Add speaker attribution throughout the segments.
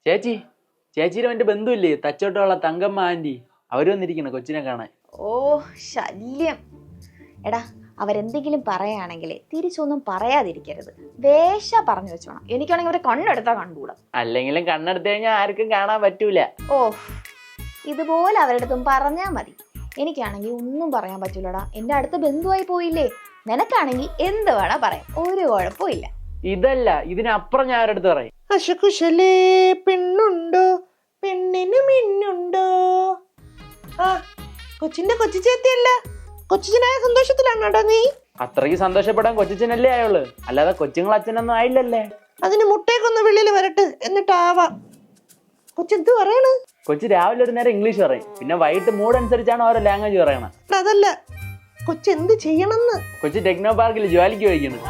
Speaker 1: ചേച്ചി, ചേച്ചിയുടെ എന്റെ ബന്ധുവില്ലേ തച്ചോട്ടുള്ള തങ്കമ്മ ആന്റി, അവര് വന്നിരിക്കണം കൊച്ചിനെ കാണാൻ.
Speaker 2: ഓ ശല്യം. എടാ അവരെന്തെങ്കിലും പറയുകയാണെങ്കിൽ തിരിച്ചൊന്നും പറയാതിരിക്കരുത്. വേഷ പറഞ്ഞു വെച്ചോണം. എനിക്കാണെങ്കിൽ അവരെ കണ്ണെടുത്താ കണ്ടുകൂടാ.
Speaker 1: അല്ലെങ്കിലും കണ്ണെടുത്ത് കഴിഞ്ഞാൽ ആർക്കും കാണാൻ പറ്റൂല.
Speaker 2: ഓ ഇതുപോലെ അവരുടെ അടുത്തും പറഞ്ഞാ മതി. എനിക്കാണെങ്കിൽ ഒന്നും പറയാൻ പറ്റൂലടാ. എന്റെ അടുത്ത ബന്ധുവായി പോയില്ലേ. നിനക്കാണെങ്കിൽ എന്ത് വേണ പറയാം, ഒരു കുഴപ്പമില്ല.
Speaker 1: ഇതല്ല, ഇതിനപ്പുറം ഞാൻ അവരുടെ അടുത്ത് പറയും.
Speaker 3: അശകുശലേ പെണ്ണുണ്ടോ, പെണ്ണിന് മിന്നുണ്ടോ. ആ കൊച്ചിന്റെ കൊച്ചിച്ചേത്തിയല്ല, കൊച്ചിനായ സന്തോഷത്തിലാണോടാ നീ?
Speaker 1: അത്രയ്ക്ക് സന്തോഷപ്പെടാൻ കൊച്ചിനല്ലേ ആയുള്ളു, അല്ലാതെ കൊച്ചുങ്ങൾ അച്ഛനൊന്നും ആയില്ലല്ലേ.
Speaker 3: അതിന് മുട്ടേക്കൊന്ന് വെളിയിൽ വരട്ടെ, എന്നിട്ടാവാ. കൊച്ചെന്ത് പറയണ്?
Speaker 1: കൊച്ചു രാവിലെ ഒരു നേരം ഇംഗ്ലീഷ് പറയും, പിന്നെ വൈകിട്ട് മൂഡ് അനുസരിച്ചാണ് ഓരോ ലാംഗ്വേജ് പറയണത്.
Speaker 3: അതല്ല, കൊച്ചെന്ത് ചെയ്യണമെന്ന്.
Speaker 1: കൊച്ചു ടെക്നോ പാർക്കിൽ ജോലിക്ക് പോയിക്കണം.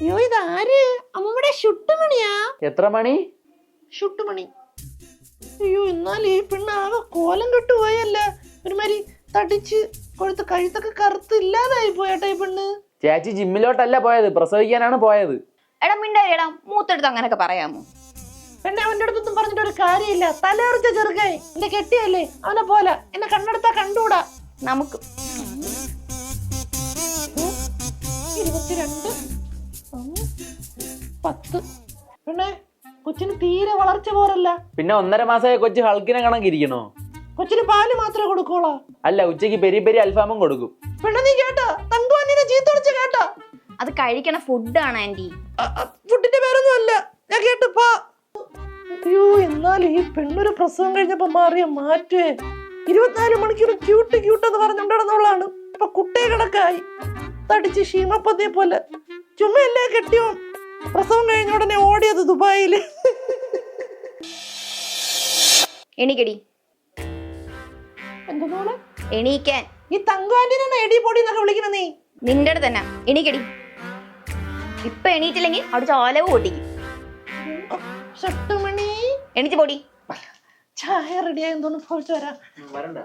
Speaker 3: അയ്യോ ഇതാര്? അമ്മൂടെ ഷുട്ടുമണിയാ?
Speaker 1: എത്ര മണി?
Speaker 3: ഷുട്ടുമണി. അയ്യോ എന്നാൽ ഈ പെണ്ണാകെ കോലം കെട്ടുപോയല്ല. ഒരുമാതിരി തടിച്ച് കൊഴുത്ത് കഴുത്തൊക്കെ കറുത്ത് ഇല്ലാതായി പോയട്ടെ ഈ പെണ്ണ്.
Speaker 1: ചേച്ചി ജിമ്മിലോട്ടല്ല പോയത്, പ്രസവിക്കാനാണ് പോയത്.
Speaker 2: എടാ മിണ്ടായിടാ, മൂത്തെടുത്ത് അങ്ങനൊക്കെ പറയാമോ?
Speaker 3: എന്നെ അവന്റെ അടുത്തൊന്നും പറഞ്ഞിട്ട് ഒരു കാര്യമില്ല. തലയെറിച്ച ചെറുക്കായി എന്റെ കെട്ടിയല്ലേ, അവനെ പോലെ എന്നെ കണ്ണെടുത്താ കണ്ടുകൂടാ.
Speaker 2: നമുക്ക്
Speaker 3: 22 10. പിന്നെ കൊച്ചിന് തീരെ വളർച്ച പോരല്ല.
Speaker 1: പിന്നെ 1.5 മാസമായ കൊച്ചു ഹൾക്കിനെ കണക്കിരിക്കണോ?
Speaker 3: കൊച്ചിന് പാല് മാത്രമേ കൊടുക്കോളാ?
Speaker 1: അല്ല, ഉച്ചക്ക് പെരി പെരി അൽഫാമും കൊടുക്കും.
Speaker 3: പിന്നെ നീ കേട്ടോ തങ്കുവാനിനെ ചീത്ത വിളിച്ച് കേട്ടോ?
Speaker 2: അത് കഴിക്കണ ഫുഡാണ് ആന്റി.
Speaker 3: ഫുഡിന്റെ പേരൊന്നും അല്ല, ഞാൻ കേട്ടുപ്പാ. അയ്യോ എന്നാൽ ഈ പെണ്ണൊരു പ്രസവം കഴിഞ്ഞപ്പോ മാറിയ മാറ്റേ. 24 മണിക്കൂർ ക്യൂട്ട് ക്യൂട്ട് എന്ന് പറഞ്ഞുകൊണ്ടിരുന്നവളാണ് ഇപ്പൊ കുട്ടിയെ കണക്കായി. തടിച്ച് ഷീമപ്പതിയെ പോലെ. ചുമയല്ലേ കെട്ടിയോ പ്രസവം കഴിഞ്ഞ ഉടനെ ഓടിയത് ദുബായില്.
Speaker 2: എണീക്കടി.
Speaker 3: എന്താ മോളെ?
Speaker 2: എണീക്കാൻ.
Speaker 3: ഈ തങ്കുവാന്റിനെ എടി പൊടി എന്നൊക്കെ വിളിക്കണ നീ?
Speaker 2: നിന്റെ അടുത്ത് തന്നെ. എണീക്കടി. ഇപ്പൊ എണീറ്റില്ലെങ്കിൽ അവിടെ ചോലവ് പൊട്ടിക്കും.
Speaker 3: ഷട്ടുമണി
Speaker 2: എണീറ്റ് പൊടി.
Speaker 3: ചായ റെഡിയായി തോന്നുന്നു. പോയിട്ട് വരാം.
Speaker 1: വരണ്ട.